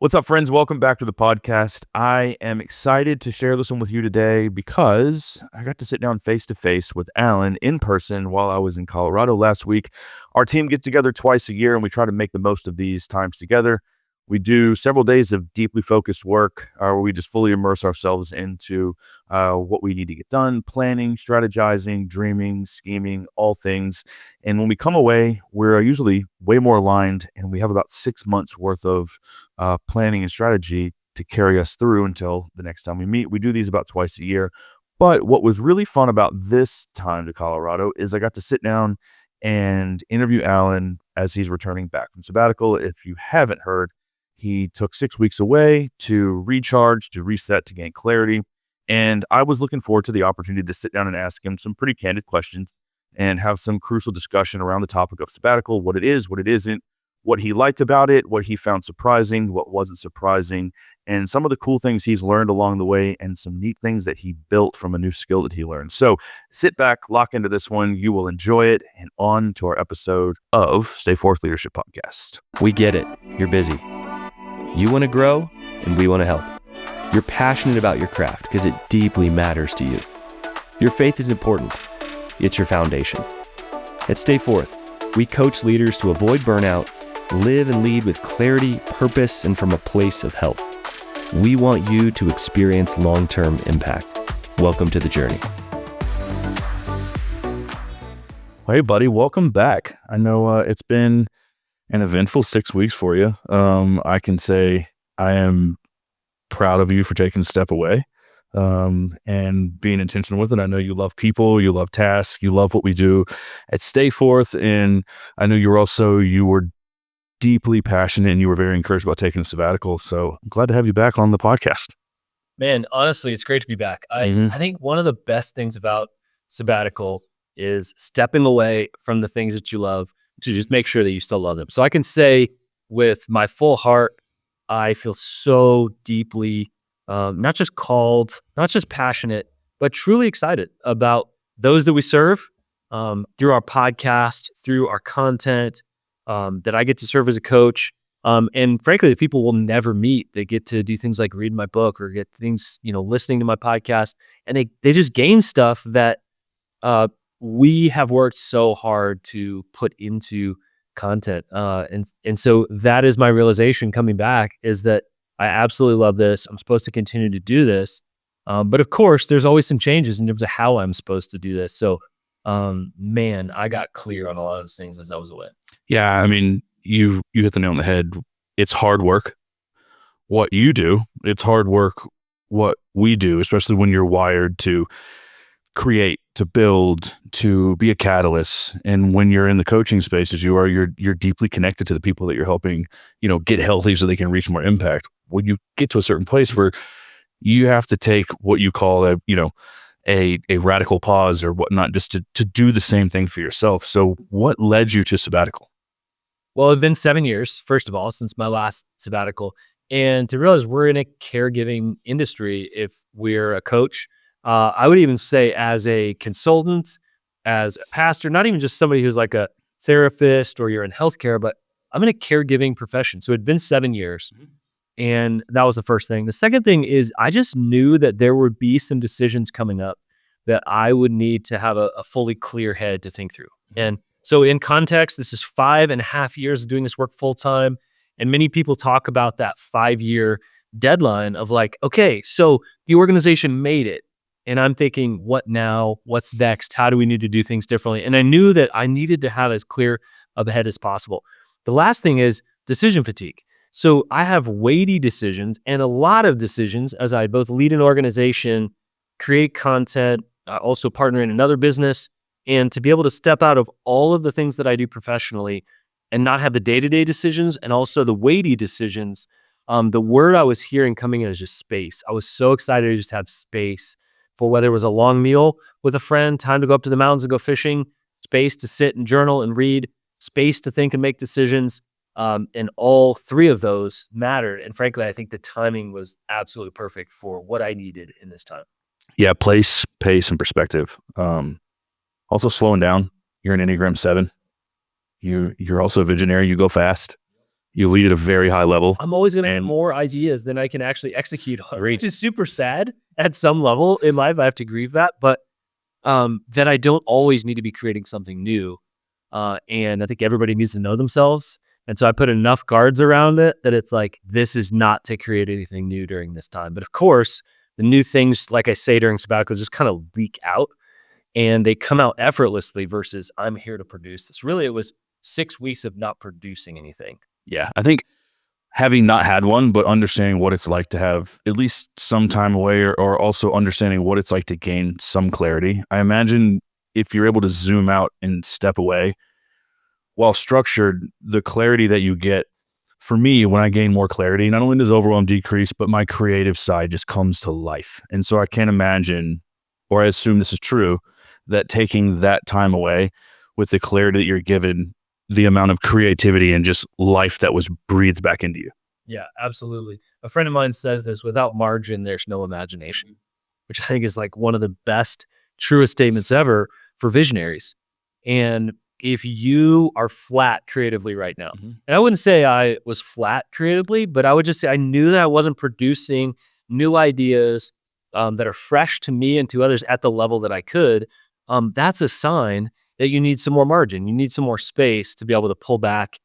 What's up, friends? Welcome back to the podcast. I am excited to share this one with you today because I got to sit down face to face with Alan in person while I was in Colorado last week. Our team gets together twice a year and we try to make the most of these times together. We do several days of deeply focused work where we just fully immerse ourselves into what we need to get done, planning, strategizing, dreaming, scheming, all things. And when we come away, we're usually way more aligned and we have about 6 months worth of planning and strategy to carry us through until the next time we meet. We do these about twice a year. But what was really fun about this time to Colorado is I got to sit down and interview Alan as he's returning back from sabbatical. If you haven't heard, he took 6 weeks away to recharge, to reset, to gain clarity. And I was looking forward to the opportunity to sit down and ask him some pretty candid questions and have some crucial discussion around the topic of sabbatical, what it is, what it isn't, what he liked about it, what he found surprising, what wasn't surprising, and some of the cool things he's learned along the way and some neat things that he built from a new skill that he learned. So sit back, lock into this one. You will enjoy it. And on to our episode of Stay Forth Leadership Podcast. We get it. You're busy. You want to grow, and we want to help. You're passionate about your craft because it deeply matters to you. Your faith is important. It's your foundation. At Stay Forth, we coach leaders to avoid burnout, live and lead with clarity, purpose, and from a place of health. We want you to experience long-term impact. Welcome to the journey. Hey, buddy, welcome back. I know it's been an eventful 6 weeks for you. I can say I am proud of you for taking a step away and being intentional with it. I know you love people, you love tasks, you love what we do at Stay Forth. And I know you were deeply passionate and you were very encouraged about taking a sabbatical. So I'm glad to have you back on the podcast. Man, honestly, it's great to be back. I think one of the best things about sabbatical is stepping away from the things that you love to just make sure that you still love them. So I can say with my full heart, I feel so deeply, not just called, not just passionate, but truly excited about those that we serve through our podcast, through our content, that I get to serve as a coach. And frankly, the people we'll never meet, they get to do things like read my book or get things, listening to my podcast, and they just gain stuff that we have worked so hard to put into content. And so that is my realization coming back, is that I absolutely love this. I'm supposed to continue to do this. But of course, there's always some changes in terms of how I'm supposed to do this. So, man, I got clear on a lot of those things as I was away. Yeah, I mean, you hit the nail on the head. It's hard work. What you do, it's hard work. What we do, especially when you're wired to create, to build, to be a catalyst. And when you're in the coaching space as you are, you're deeply connected to the people that you're helping, get healthy so they can reach more impact. When you get to a certain place where you have to take what you call a radical pause or whatnot, just to do the same thing for yourself. So what led you to sabbatical? Well, it's been 7 years, first of all, since my last sabbatical. And to realize we're in a caregiving industry, if we're a coach, I would even say as a consultant, as a pastor, not even just somebody who's like a therapist or you're in healthcare, but I'm in a caregiving profession. So it'd been 7 years. And that was the first thing. The second thing is I just knew that there would be some decisions coming up that I would need to have a fully clear head to think through. And so in context, this is 5.5 years of doing this work full time. And many people talk about that 5-year deadline of like, okay, so the organization made it. And I'm thinking, what now? What's next? How do we need to do things differently? And I knew that I needed to have as clear of a head as possible. The last thing is decision fatigue. So I have weighty decisions and a lot of decisions as I both lead an organization, create content, also partner in another business, and to be able to step out of all of the things that I do professionally and not have the day-to-day decisions and also the weighty decisions. The word I was hearing coming in is just space. I was so excited to just have space for whether it was a long meal with a friend, time to go up to the mountains and go fishing, space to sit and journal and read, space to think and make decisions. And all three of those mattered. And frankly, I think the timing was absolutely perfect for what I needed in this time. Yeah, place, pace, and perspective. Also slowing down. You're an Enneagram 7. You're also a visionary. You go fast. You lead at a very high level. I'm always going to have And- more ideas than I can actually execute on, which is super sad at some level in life. I have to grieve that, but that I don't always need to be creating something new. And I think everybody needs to know themselves. And so I put enough guards around it that it's like, this is not to create anything new during this time. But of course, the new things, like I say during sabbatical, just kind of leak out and they come out effortlessly versus I'm here to produce this. Really, it was 6 weeks of not producing anything. Yeah, I think having not had one, but understanding what it's like to have at least some time away or also understanding what it's like to gain some clarity. I imagine if you're able to zoom out and step away, while structured, the clarity that you get, for me, when I gain more clarity, not only does overwhelm decrease, but my creative side just comes to life. And so I can't imagine, or I assume this is true, that taking that time away with the clarity that you're given, the amount of creativity and just life that was breathed back into you. Yeah, absolutely. A friend of mine says this, without margin, there's no imagination, which I think is like one of the best, truest statements ever for visionaries. And if you are flat creatively right now, and I wouldn't say I was flat creatively, but I would just say I knew that I wasn't producing new ideas that are fresh to me and to others at the level that I could, that's a sign that you need some more margin. You need some more space to be able to pull back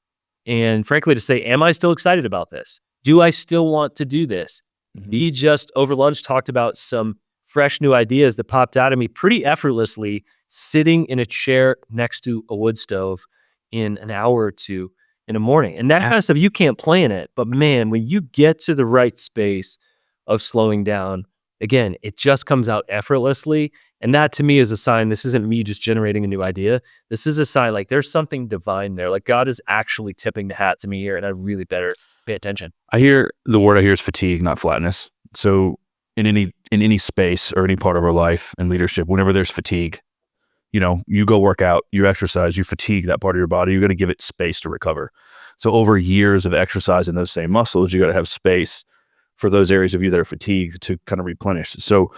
and frankly to say, am I still excited about this? Do I still want to do this? He just over lunch talked about some fresh new ideas that popped out of me pretty effortlessly sitting in a chair next to a wood stove in an hour or two in the morning. And that kind of stuff, you can't plan it. But man, when you get to the right space of slowing down, again, it just comes out effortlessly. And that to me is a sign this isn't me just generating a new idea. This is a sign like there's something divine there. Like God is actually tipping the hat to me here and I really better pay attention. The word I hear is fatigue, not flatness. So in any space or any part of our life and leadership, whenever there's fatigue, you go work out, you exercise, you fatigue that part of your body, you're going to give it space to recover. So over years of exercise in those same muscles, you got to have space for those areas of you that are fatigued to kind of replenish. So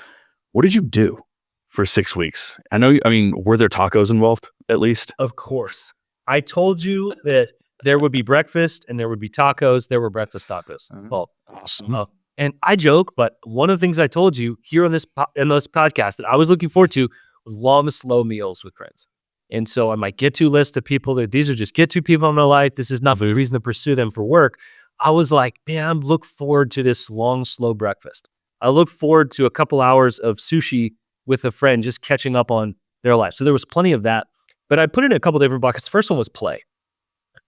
what did you do for 6 weeks? Were there tacos involved at least? Of course. I told you that there would be breakfast and there would be tacos. There were breakfast tacos. Well, Awesome. and I joke, but one of the things I told you here on this podcast that I was looking forward to was long, slow meals with friends. And so on my get-to list of people that these are just get-to people in my life, this is not the reason to pursue them for work. I was like, man, I look forward to this long, slow breakfast. I look forward to a couple hours of sushi with a friend, just catching up on their life. So there was plenty of that, but I put it in a couple different buckets. The first one was play.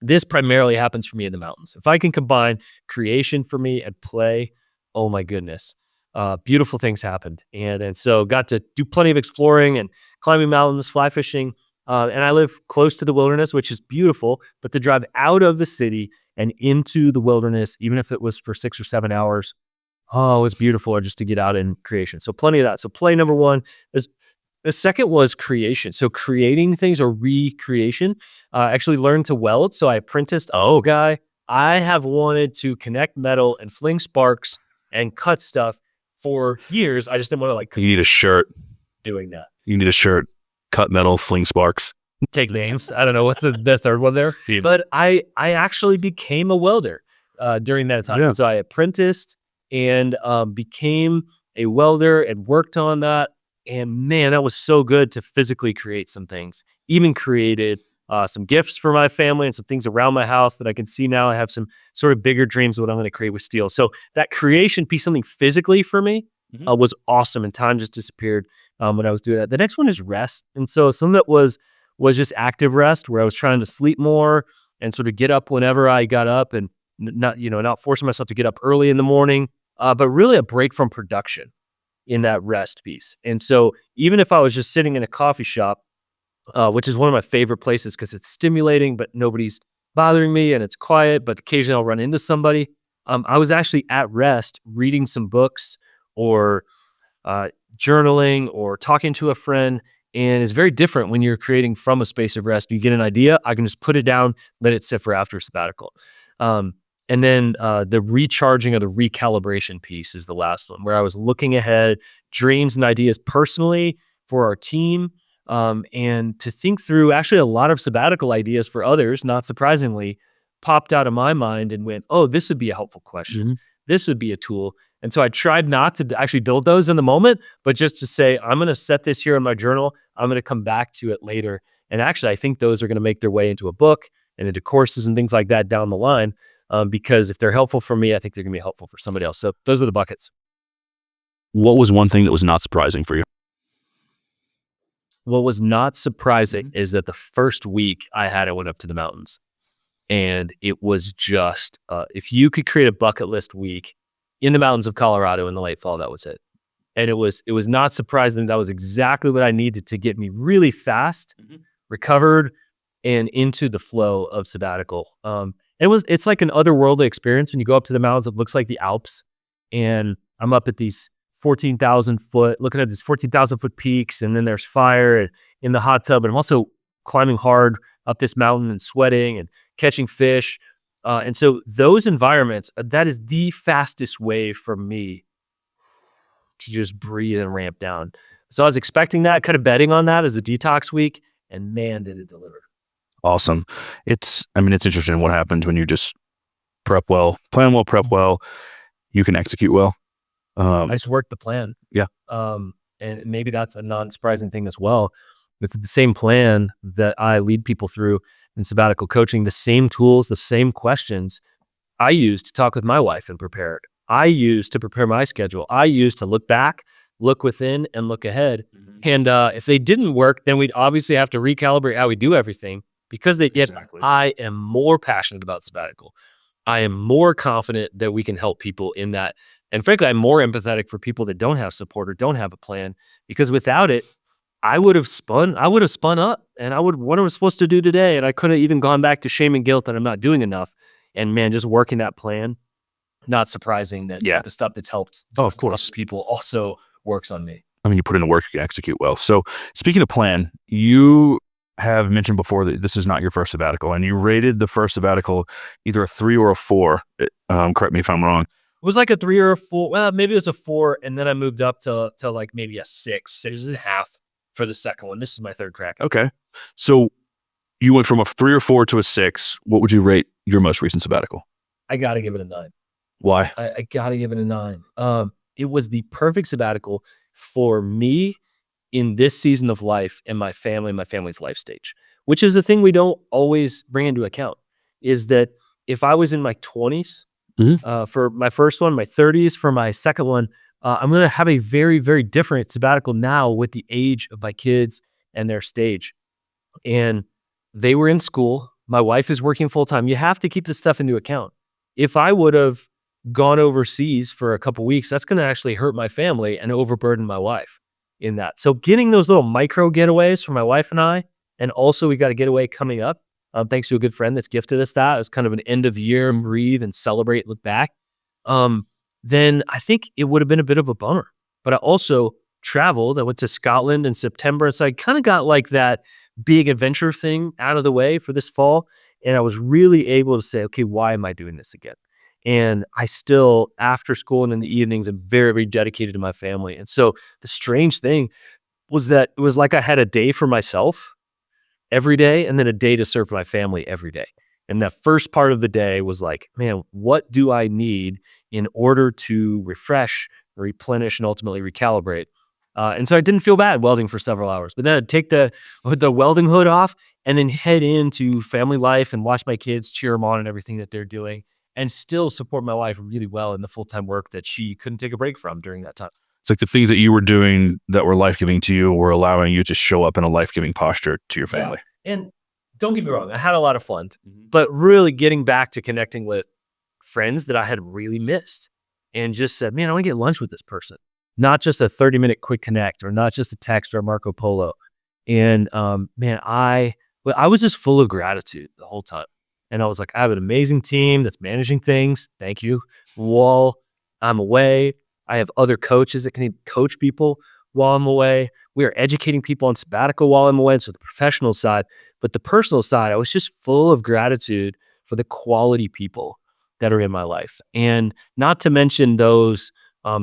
This primarily happens for me in the mountains. If I can combine creation for me and play, oh my goodness, beautiful things happened. And so got to do plenty of exploring and climbing mountains, fly fishing. And I live close to the wilderness, which is beautiful, but to drive out of the city and into the wilderness, even if it was for 6 or 7 hours, oh, it was beautiful, or just to get out in creation. So plenty of that. So play number one. The second was creation. So creating things or recreation. Actually learned to weld. So I apprenticed a guy. I have wanted to connect metal and fling sparks and cut stuff for years. I just didn't want to You need a shirt. doing that. You need a shirt. Cut metal, fling sparks. Take names. I don't know what's the third one there. Yeah. But I actually became a welder during that time. Yeah. So I apprenticed and became a welder and worked on that. And man, that was so good to physically create some things. Even created some gifts for my family and some things around my house that I can see now. I have some sort of bigger dreams of what I'm going to create with steel. So that creation piece, something physically for me, was awesome. And time just disappeared when I was doing that. The next one is rest. And so some of it was just active rest, where I was trying to sleep more and sort of get up whenever I got up and not forcing myself to get up early in the morning, but really a break from production in that rest piece. And so even if I was just sitting in a coffee shop, which is one of my favorite places because it's stimulating, but nobody's bothering me and it's quiet, but occasionally I'll run into somebody. I was actually at rest reading some books or journaling or talking to a friend. And it's very different when you're creating from a space of rest. You get an idea, I can just put it down, let it sit for after sabbatical. And then the recharging or the recalibration piece is the last one, where I was looking ahead, dreams and ideas personally for our team, and to think through actually a lot of sabbatical ideas for others, not surprisingly, popped out of my mind and went, oh, this would be a helpful question. Mm-hmm. This would be a tool. And so I tried not to actually build those in the moment, but just to say, I'm going to set this here in my journal. I'm going to come back to it later. And actually, I think those are going to make their way into a book and into courses and things like that down the line. Because if they're helpful for me, I think they're going to be helpful for somebody else. So those were the buckets. What was one thing that was not surprising for you? What was not surprising is that the first week I went up to the mountains. And it was just, if you could create a bucket list week in the mountains of Colorado in the late fall, that was it. And it was not surprising. That was exactly what I needed to get me really fast, recovered, and into the flow of sabbatical. It's like an otherworldly experience when you go up to the mountains. It looks like the Alps, and I'm up at these 14,000 foot, looking at these 14,000 foot peaks, and then there's fire in the hot tub, and I'm also climbing hard up this mountain and sweating and catching fish. And so those environments, that is the fastest way for me to just breathe and ramp down. So I was expecting that, kind of betting on that as a detox week, and man, did it deliver. Awesome. It's interesting what happens when you just prep well, plan well, prep well, you can execute well. I just worked the plan. Yeah. And maybe that's a non-surprising thing as well. With the same plan that I lead people through in sabbatical coaching, the same tools, the same questions I use to talk with my wife and prepare it. I use to prepare my schedule. I use to look back, look within, and look ahead. And if they didn't work, then we'd obviously have to recalibrate how we do everything, because Exactly. I am more passionate about sabbatical. I am more confident that we can help people in that. And frankly, I'm more empathetic for people that don't have support or don't have a plan, because without it, I would have spun up, and what I was supposed to do today. And I could have even gone back to shame and guilt that I'm not doing enough. And man, just working that plan, not surprising that the stuff that's helped of course people also works on me. You put in the work, you can execute well. So speaking of plan, you have mentioned before that this is not your first sabbatical, and you rated the first sabbatical either a 3 or a 4. Correct me if I'm wrong. It was like a 3 or a 4. Well, maybe it was a 4, and then I moved up to like maybe a 6.5 for the second one. This is my third crack. Okay. So you went from a 3 or 4 to a 6. What would you rate your most recent sabbatical? I got to give it a 9. Why? I got to give it a 9. It was the perfect sabbatical for me in this season of life and my family's life stage, which is the thing we don't always bring into account, is that if I was in my 20s, for my first one, my 30s for my second one, I'm going to have a very, very different sabbatical now with the age of my kids and their stage. And they were in school. My wife is working full time. You have to keep this stuff into account. If I would have gone overseas for a couple weeks, that's going to actually hurt my family and overburden my wife in that. So getting those little micro getaways for my wife and I, and also we got a getaway coming up. Thanks to a good friend that's gifted us that as kind of an end of year, breathe and celebrate, look back. Then I think it would have been a bit of a bummer. But I also traveled. I went to Scotland in September. So I kind of got like that big adventure thing out of the way for this fall. And I was really able to say, okay, why am I doing this again? And I still, after school and in the evenings, am very, very dedicated to my family. And so the strange thing was that it was like I had a day for myself every day, and then a day to serve my family every day. And that first part of the day was like, man, what do I need in order to refresh, replenish, and ultimately recalibrate? And so I didn't feel bad welding for several hours, but then I'd take the welding hood off and then head into family life and watch my kids, cheer them on and everything that they're doing, and still support my wife really well in the full-time work that she couldn't take a break from during that time. It's like the things that you were doing that were life-giving to you were allowing you to show up in a life-giving posture to your family. Yeah. And don't get me wrong, I had a lot of fun, but really getting back to connecting with friends that I had really missed and just said, man, I want to get lunch with this person, not just a 30-minute quick connect or not just a text or a Marco Polo. And man, I was just full of gratitude the whole time. And I was like, I have an amazing team that's managing things. Thank you. While I'm away, I have other coaches that can coach people while I'm away. We are educating people on sabbatical while I'm away. So the professional side, but the personal side, I was just full of gratitude for the quality people that are in my life. And not to mention those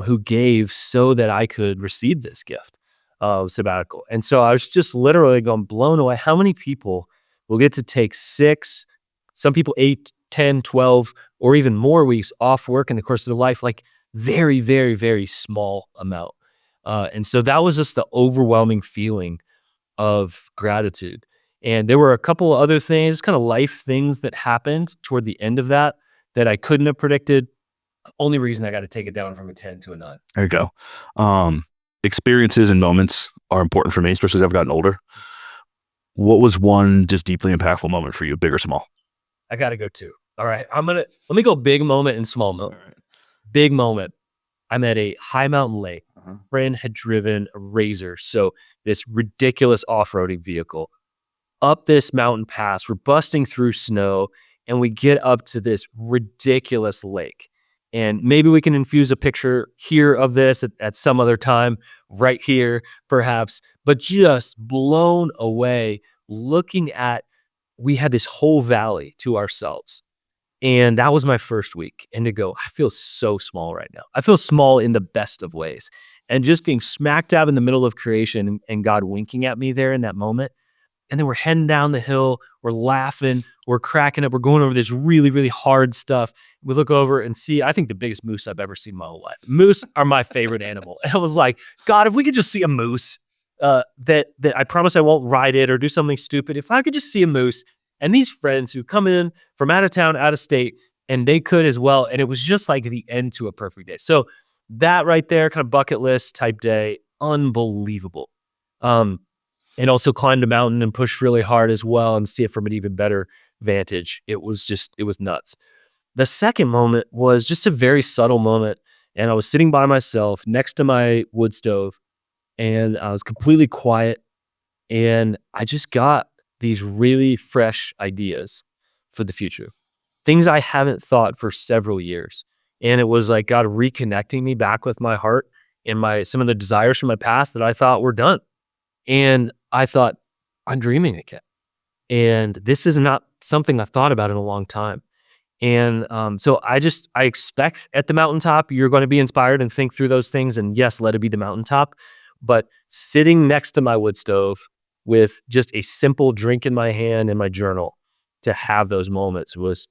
who gave so that I could receive this gift of sabbatical. And so I was just literally going blown away. How many people will get to take 6, some people 8, 10, 12, or even more weeks off work in the course of their life, like very, very, very small amount. And so that was just the overwhelming feeling of gratitude. And there were a couple of other things, kind of life things that happened toward the end of that I couldn't have predicted. Only reason I got to take it down from a 10 to a 9. There you go. Experiences and moments are important for me, especially as I've gotten older. What was one just deeply impactful moment for you, big or small? I got to go 2. All right. Let me go big moment and small moment. All right. Big moment. I'm at a high mountain lake. Uh-huh. Friend had driven a Razor, so this ridiculous off-roading vehicle, up this mountain pass. We're busting through snow, and we get up to this ridiculous lake. And maybe we can infuse a picture here of this at some other time, right here, perhaps. But just blown away looking at, we had this whole valley to ourselves. And that was my first week. And to go, I feel so small right now. I feel small in the best of ways. And just being smack dab in the middle of creation and God winking at me there in that moment. And then we're heading down the hill. We're laughing. We're cracking up. We're going over this really, really hard stuff. We look over and see, I think, the biggest moose I've ever seen in my whole life. Moose are my favorite animal. And I was like, God, if we could just see a moose, that I promise I won't ride it or do something stupid. If I could just see a moose. And these friends who come in from out of town, out of state, and they could as well. And it was just like the end to a perfect day. So that right there, kind of bucket list type day, unbelievable. And also climbed a mountain and pushed really hard as well and see it from an even better vantage. It was nuts. The second moment was just a very subtle moment. And I was sitting by myself next to my wood stove, and I was completely quiet. And I just got these really fresh ideas for the future, things I haven't thought for several years. And it was like God reconnecting me back with my heart and some of the desires from my past that I thought were done. And I thought, I'm dreaming again. And this is not something I've thought about in a long time. And so I expect at the mountaintop, you're going to be inspired and think through those things. And yes, let it be the mountaintop. But sitting next to my wood stove with just a simple drink in my hand and my journal, to have those moments was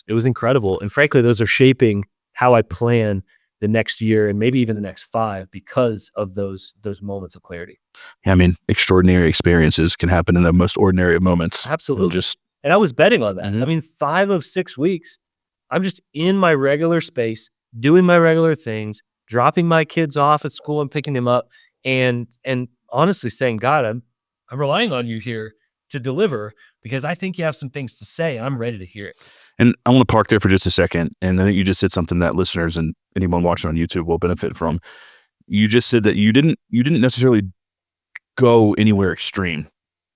incredible. And frankly, those are shaping how I plan the next year and maybe even the next 5 because of those moments of clarity. Yeah, I mean, extraordinary experiences can happen in the most ordinary of moments. Absolutely. And I was betting on that. Mm-hmm. I mean, 5 of 6 weeks, I'm just in my regular space, doing my regular things, dropping my kids off at school and picking them up, and honestly saying, God, I'm relying on you here to deliver because I think you have some things to say. And I'm ready to hear it. And I want to park there for just a second. And I think you just said something that listeners and anyone watching on YouTube will benefit from. You just said that you didn't necessarily go anywhere extreme.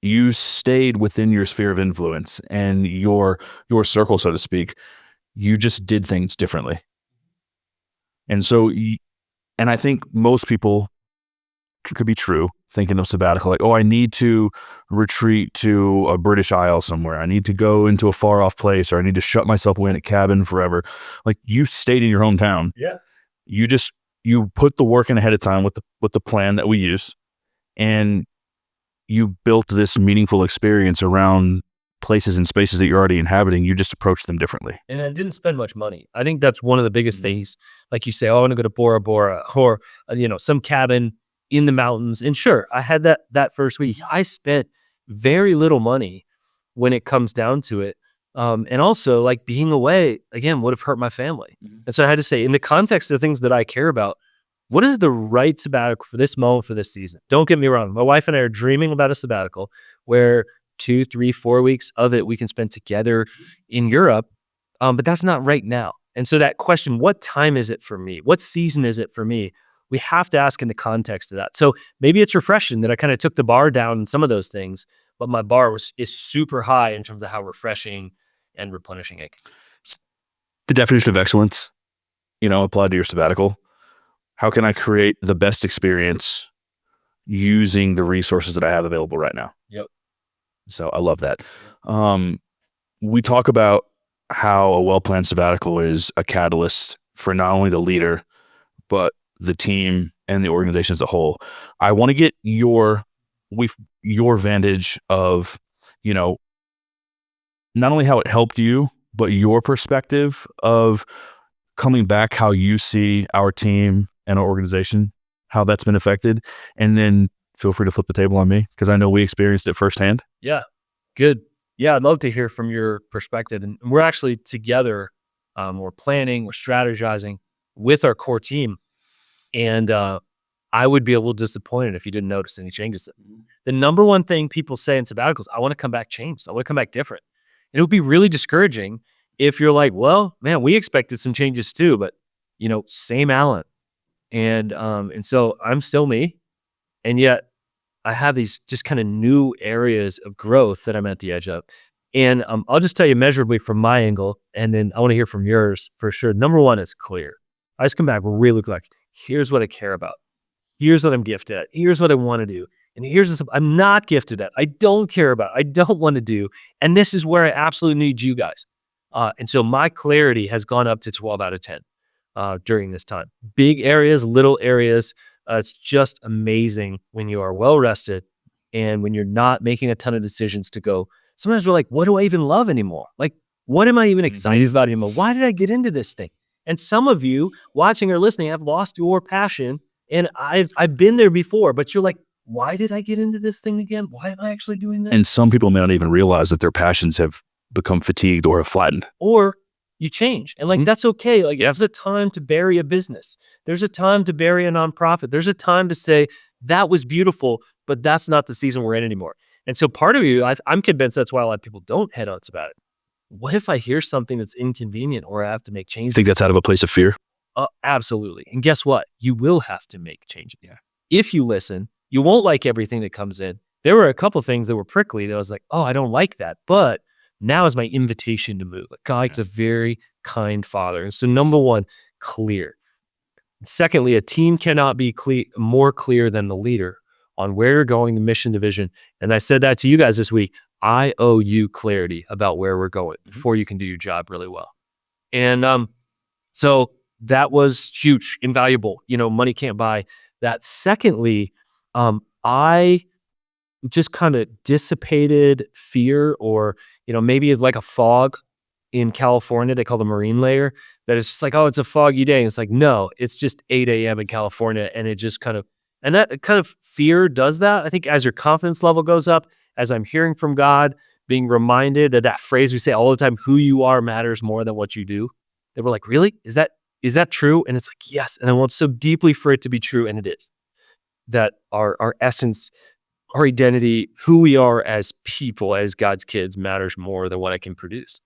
You stayed within your sphere of influence and your circle, so to speak. You just did things differently. And so, and I think most people could be true, thinking of sabbatical, like, oh, I need to retreat to a British Isle somewhere. I need to go into a far off place, or I need to shut myself away in a cabin forever. Like, you stayed in your hometown. Yeah. You put the work in ahead of time with the plan that we use, and you built this meaningful experience around places and spaces that you're already inhabiting. You just approach them differently. And I didn't spend much money. I think that's one of the biggest things. Like you say, oh, I want to go to Bora Bora or, some cabin in the mountains. And sure, I had that first week. I spent very little money when it comes down to it. And also, like, being away, again, would have hurt my family. Mm-hmm. And so I had to say, in the context of things that I care about, what is the right sabbatical for this moment, for this season? Don't get me wrong. My wife and I are dreaming about a sabbatical where 2, 3, 4 weeks of it we can spend together in Europe. But that's not right now. And so that question, what time is it for me? What season is it for me? We have to ask in the context of that. So maybe it's refreshing that I kind of took the bar down in some of those things, but my bar is super high in terms of how refreshing and replenishing it. The definition of excellence, applied to your sabbatical. How can I create the best experience using the resources that I have available right now? Yep. So I love that. We talk about how a well-planned sabbatical is a catalyst for not only the leader, but the team and the organization as a whole. I want to get your vantage of, not only how it helped you, but your perspective of coming back, how you see our team and our organization, how that's been affected. And then feel free to flip the table on me, because I know we experienced it firsthand. Yeah, good. Yeah, I'd love to hear from your perspective. And we're actually together. We're planning, we're strategizing with our core team. And I would be a little disappointed if you didn't notice any changes. The number one thing people say in sabbaticals, I want to come back changed. I want to come back different. And it would be really discouraging if you're like, well, man, we expected some changes too, but same Alan. And so I'm still me. And yet I have these just kind of new areas of growth that I'm at the edge of. And I'll just tell you measurably from my angle, and then I want to hear from yours for sure. Number one is clear. I just come back really like, here's what I care about. Here's what I'm gifted at. Here's what I want to do. And here's what I'm not gifted at. I don't care about. I don't want to do. And this is where I absolutely need you guys. And so my clarity has gone up to 12 out of 10 during this time. Big areas, little areas. It's just amazing when you are well rested and when you're not making a ton of decisions to go. Sometimes we're like, what do I even love anymore? Like, what am I even excited about anymore? Why did I get into this thing? And some of you watching or listening have lost your passion. And I've been there before, but you're like, why did I get into this thing again? Why am I actually doing that? And some people may not even realize that their passions have become fatigued or have flattened. Or you change. And that's okay. Like, there's a time to bury a business. There's a time to bury a nonprofit. There's a time to say, that was beautiful, but that's not the season we're in anymore. And so part of you, I'm convinced that's why a lot of people don't head on sabbatical. What if I hear something that's inconvenient or I have to make changes? I think that's out of a place of fear. Absolutely. And guess what? You will have to make changes. Yeah. If you listen, you won't like everything that comes in. There were a couple things that were prickly that I was like, oh, I don't like that. But now is my invitation to move. God's a very kind father. And so number one, clear. Secondly, a team cannot be more clear than the leader on where you're going, the mission, the vision. And I said that to you guys this week. I owe you clarity about where we're going before you can do your job really well. And so that was huge, invaluable. Money can't buy that. Secondly, I just kind of dissipated fear, or maybe it's like a fog in California. They call the marine layer. That it's just like, oh, it's a foggy day. And it's like, no, it's just 8 a.m. in California, and it just and that kind of fear does that. I think as your confidence level goes up, as I'm hearing from God, being reminded that phrase we say all the time, who you are matters more than what you do. They were like, really? Is that true? And it's like, yes. And I want so deeply for it to be true. And it is. That our essence, our identity, who we are as people, as God's kids, matters more than what I can produce.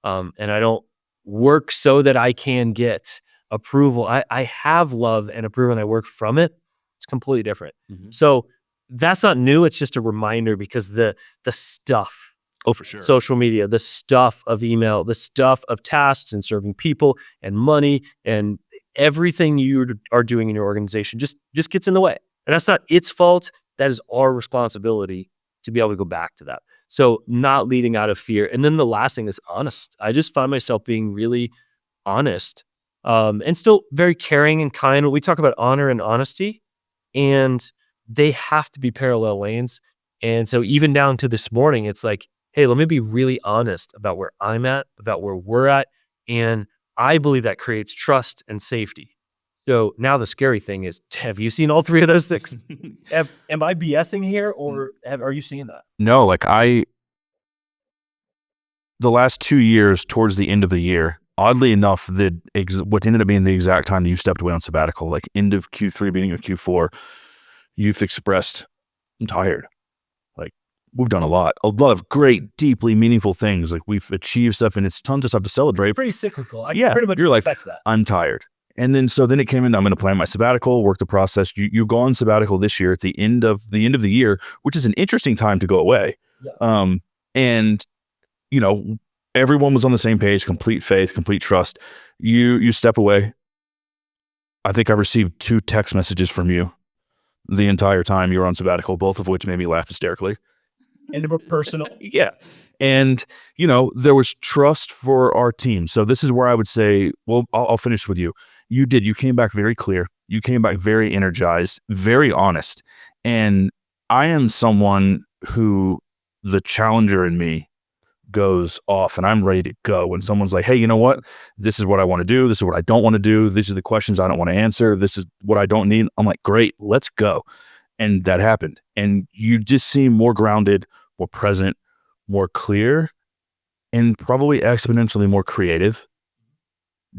And I don't work so that I can get approval. I have love and approval, and I work from it. It's completely different. So that's not new. It's just a reminder, because the stuff, for sure, social media, the stuff of email, the stuff of tasks and serving people and money and everything you are doing in your organization just gets in the way. And that's not its fault. That is our responsibility to be able to go back to that. So not leading out of fear. And then the last thing is honest. I just find myself being really honest and still very caring and kind. We talk about honor and honesty, and they have to be parallel lanes. And so even down to this morning, it's like, hey, let me be really honest about where I'm at, about where we're at. And I believe that creates trust and safety. So now the scary thing is, have you seen all three of those things? Am I BSing here, or are you seeing that? No, the last 2 years towards the end of the year, oddly enough, what ended up being the exact time that you stepped away on sabbatical, like end of Q3, beginning of Q4, you've expressed, I'm tired. We've done a lot of great, deeply meaningful things. Like, we've achieved stuff, and it's tons of stuff to celebrate. Pretty cyclical. Yeah, pretty much you're like, that. I'm tired. And then it came in, I'm going to plan my sabbatical, work the process. You go on sabbatical this year at the end of the year, which is an interesting time to go away. Yeah. And everyone was on the same page, complete faith, complete trust. You step away. I think I received 2 text messages from you the entire time you were on sabbatical, both of which made me laugh hysterically. And they were personal. Yeah. And, there was trust for our team. So this is where I would say, well, I'll finish with you. You came back very clear. You came back very energized, very honest. And I am someone who, the challenger in me goes off and I'm ready to go, when someone's like, hey, you know what? This is what I want to do. This is what I don't want to do. These are the questions I don't want to answer. This is what I don't need. I'm like, great, let's go. And that happened. And you just seem more grounded, more present, more clear, and probably exponentially more creative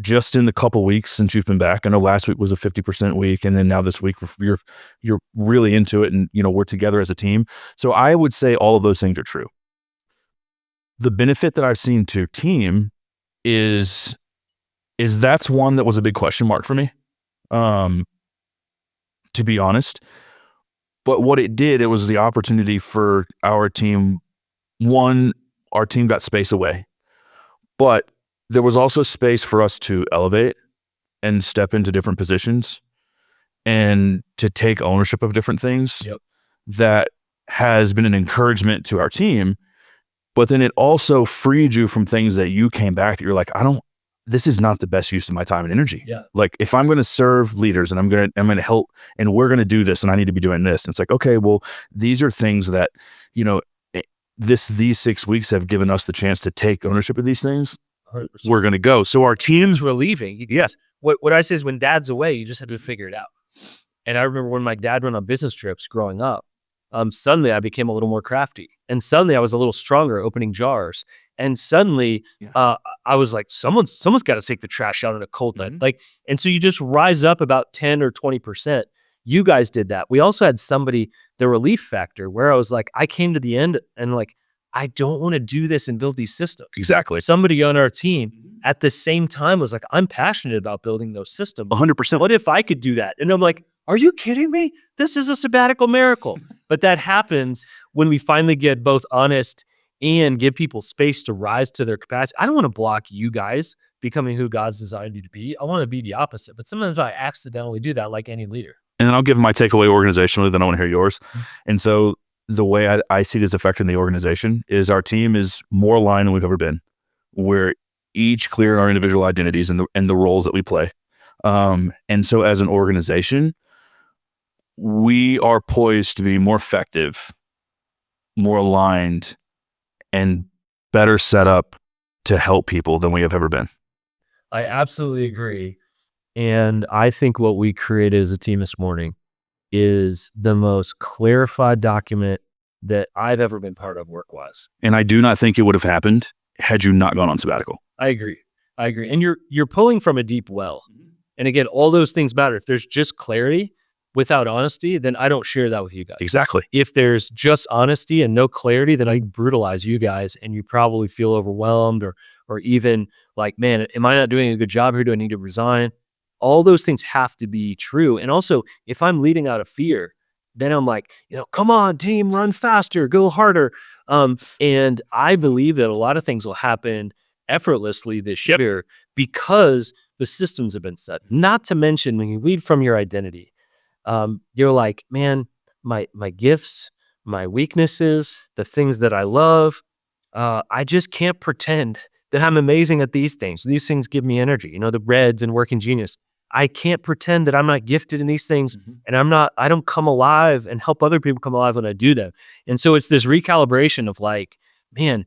just in the couple weeks since you've been back. I know last week was a 50% week, and then now this week you're really into it, and we're together as a team. So I would say all of those things are true. The benefit that I've seen to team is that's one that was a big question mark for me, to be honest. But what it did, it was the opportunity for our team. One, our team got space away, but there was also space for us to elevate and step into different positions and to take ownership of different things. Yep. That has been an encouragement to our team. But then it also freed you from things that you came back that you're like, this is not the best use of my time and energy. Yeah. Like, if I'm going to serve leaders and I'm going to help and we're going to do this and I need to be doing this. And it's like, okay, well, these are things that, these 6 weeks have given us the chance to take ownership of these things. 100%. We're going to go. So our teams It's relieving. Yes. What I say is, when dad's away, you just have to figure it out. And I remember when my dad went on business trips growing up, suddenly I became a little more crafty, and suddenly I was a little stronger opening jars. And suddenly I was like, someone's got to take the trash out on a cold night. And so you just rise up about 10 or 20%. You guys did that. We also had the relief factor, where I was like, I came to the end and like, I don't want to do this and build these systems. Exactly. Somebody on our team at the same time was like, I'm passionate about building those systems. 100%. What if I could do that? And I'm like, are you kidding me? This is a sabbatical miracle. But that happens when we finally get both honest and give people space to rise to their capacity. I don't want to block you guys becoming who God's designed you to be. I want to be the opposite. But sometimes I accidentally do that, like any leader. And then I'll give my takeaway organizationally, then I want to hear yours. And so the way I see this affecting the organization is our team is more aligned than we've ever been. We're each clear in our individual identities and the roles that we play. And so as an organization, we are poised to be more effective, more aligned, and better set up to help people than we have ever been. I absolutely agree. And I think what we created as a team this morning is the most clarified document that I've ever been part of work-wise. And I do not think it would have happened had you not gone on sabbatical. I agree. And you're pulling from a deep well. And again, all those things matter. If there's just clarity without honesty, then I don't share that with you guys. Exactly. If there's just honesty and no clarity, then I brutalize you guys, and you probably feel overwhelmed or even like, man, am I not doing a good job here? Do I need to resign? All those things have to be true. And also, if I'm leading out of fear, then I'm like, come on, team, run faster, go harder. And I believe that a lot of things will happen effortlessly this year because the systems have been set. Not to mention, when you lead from your identity, you're like, man, my gifts, my weaknesses, the things that I love, I just can't pretend that I'm amazing at these things. These things give me energy, the Reds and Working Genius. I can't pretend that I'm not gifted in these things, and I don't come alive and help other people come alive when I do them. And so it's this recalibration of like, man,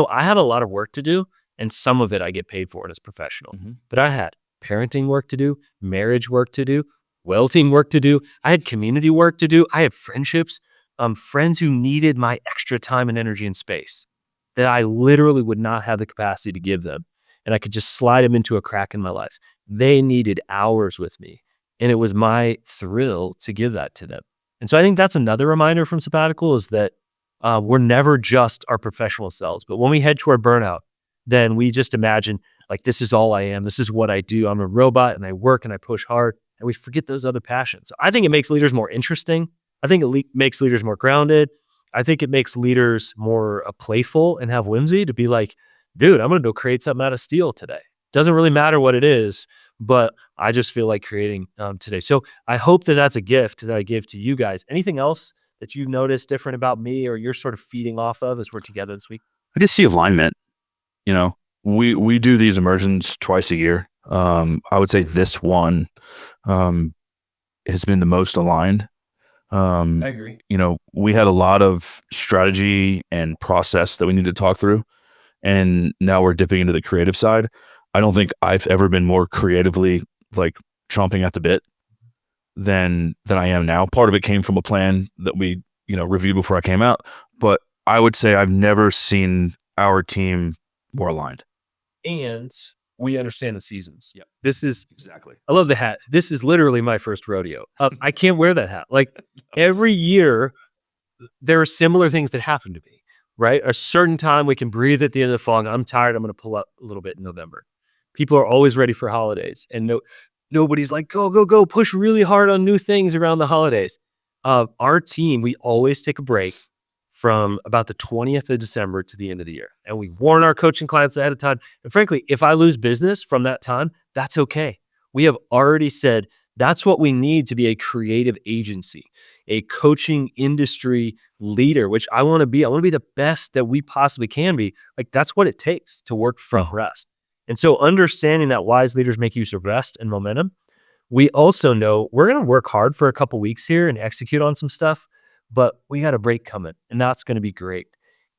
I have a lot of work to do, and some of it I get paid for it as professional. But I had parenting work to do, marriage work to do, well-team work to do. I had community work to do. I had friendships, friends who needed my extra time and energy and space that I literally would not have the capacity to give them. And I could just slide them into a crack in my life. They needed hours with me. And it was my thrill to give that to them. And so I think that's another reminder from sabbatical, is that we're never just our professional selves. But when we head toward burnout, then we just imagine like, this is all I am. This is what I do. I'm a robot and I work and I push hard. And we forget those other passions. So I think it makes leaders more interesting. I think it makes leaders more grounded. I think it makes leaders more playful and have whimsy to be like, dude, I'm going to go create something out of steel today. Doesn't really matter what it is, but I just feel like creating today. So I hope that that's a gift that I give to you guys. Anything else that you've noticed different about me or you're sort of feeding off of as we're together this week? I just see alignment. We do these immersions twice a year. I would say this one has been the most aligned. I agree. We had a lot of strategy and process that we need to talk through. and now we're dipping into the creative side. I don't think I've ever been more creatively like chomping at the bit than I am now. Part of it came from a plan that we, reviewed before I came out, but I would say I've never seen our team more aligned. And we understand the seasons. Yep. This is Exactly. I love the hat. This is literally my first rodeo. I can't wear that hat. Like every year, there are similar things that happen to me, right? A certain time we can breathe at the end of the fall. I'm tired. I'm going to pull up a little bit in November. People are always ready for holidays, and nobody's like, go, push really hard on new things around the holidays. Our team, we always take a break from about the 20th of December to the end of the year. And we warn our coaching clients ahead of time. And frankly, if I lose business from that time, that's okay. We have already said that's what we need to be a creative agency, a coaching industry leader, which I want to be. I want to be the best that we possibly can be. Like that's what it takes to work from rest. And so understanding that wise leaders make use of rest and momentum, we also know we're going to work hard for a couple weeks here and execute on some stuff, but we got a break coming and that's going to be great.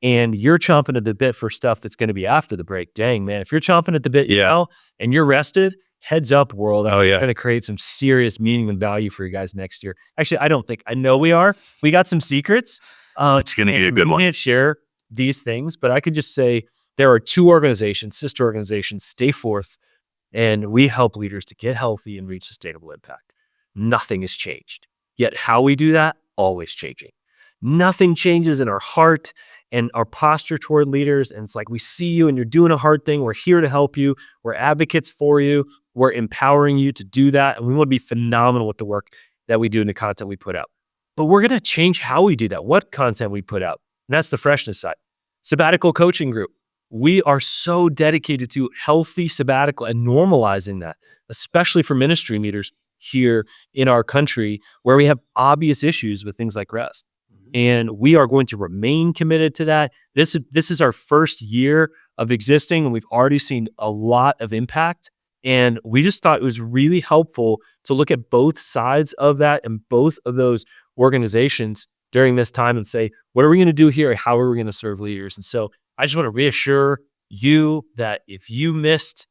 And you're chomping at the bit for stuff that's going to be after the break. Dang, man, if you're chomping at the bit now and you're rested, heads up world. I'm going to create some serious meaning and value for you guys next year. Actually, I know we are. We got some secrets. It's going to be a good one. I can't share these things, but I could just say there are 2 organizations, sister organizations, Stay Forth, and we help leaders to get healthy and reach sustainable impact. Nothing has changed. Yet how we do that, always changing. Nothing changes in our heart and our posture toward leaders. And it's like, we see you and you're doing a hard thing. We're here to help you. We're advocates for you. We're empowering you to do that. And we want to be phenomenal with the work that we do and the content we put out. But we're going to change how we do that, what content we put out. And that's the freshness side. Sabbatical coaching group. We are so dedicated to healthy sabbatical and normalizing that, especially for ministry leaders here in our country where we have obvious issues with things like rest. And we are going to remain committed to that. This is our first year of existing, and we've already seen a lot of impact. And we just thought it was really helpful to look at both sides of that and both of those organizations during this time and say, what are we going to do here? How are we going to serve leaders? And so I just want to reassure you that if you missed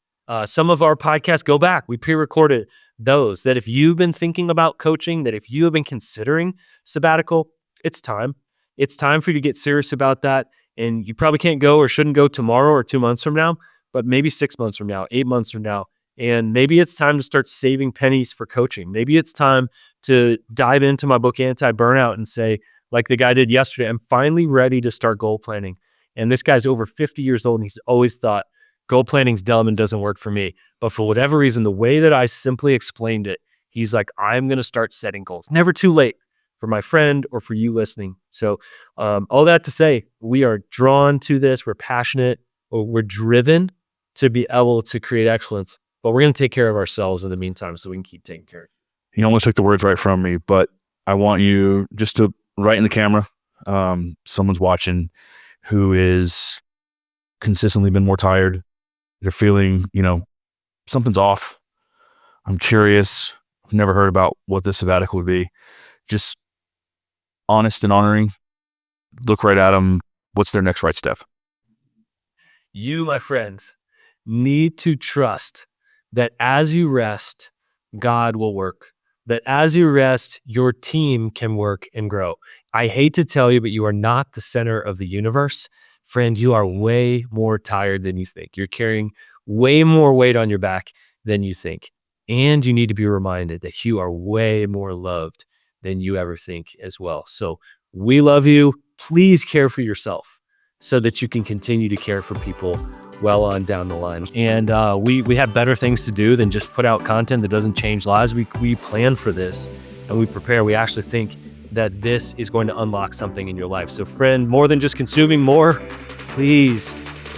some of our podcasts, go back. We pre-recorded those. That if you've been thinking about coaching, that if you have been considering sabbatical, it's time. It's time for you to get serious about that. And you probably can't go or shouldn't go tomorrow or 2 months from now, but maybe 6 months from now, 8 months from now. And maybe it's time to start saving pennies for coaching. Maybe it's time to dive into my book, Anti-Burnout, and say, like the guy did yesterday, I'm finally ready to start goal planning. And this guy's over 50 years old, and he's always thought, goal planning's dumb and doesn't work for me. But for whatever reason, the way that I simply explained it, he's like, I'm going to start setting goals. Never too late for my friend or for you listening. So all that to say, we are drawn to this. We're passionate, or we're driven to be able to create excellence. But we're going to take care of ourselves in the meantime so we can keep taking care of you. He almost took the words right from me, but I want you just to write in the camera. Someone's watching who is consistently been more tired. They're feeling, something's off. I'm curious. I've never heard about what this sabbatical would be. Just honest and honoring. Look right at them. What's their next right step? You, my friends, need to trust that as you rest, God will work. That as you rest, your team can work and grow. I hate to tell you, but you are not the center of the universe. Friend, you are way more tired than you think. You're carrying way more weight on your back than you think. And you need to be reminded that you are way more loved than you ever think as well. So we love you. Please care for yourself so that you can continue to care for people well on down the line. And we have better things to do than just put out content that doesn't change lives. We plan for this and we prepare. We actually think that this is going to unlock something in your life. So friend, more than just consuming more, please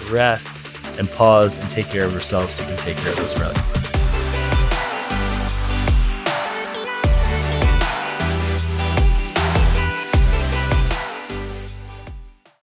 rest and pause and take care of yourself so you can take care of those around you.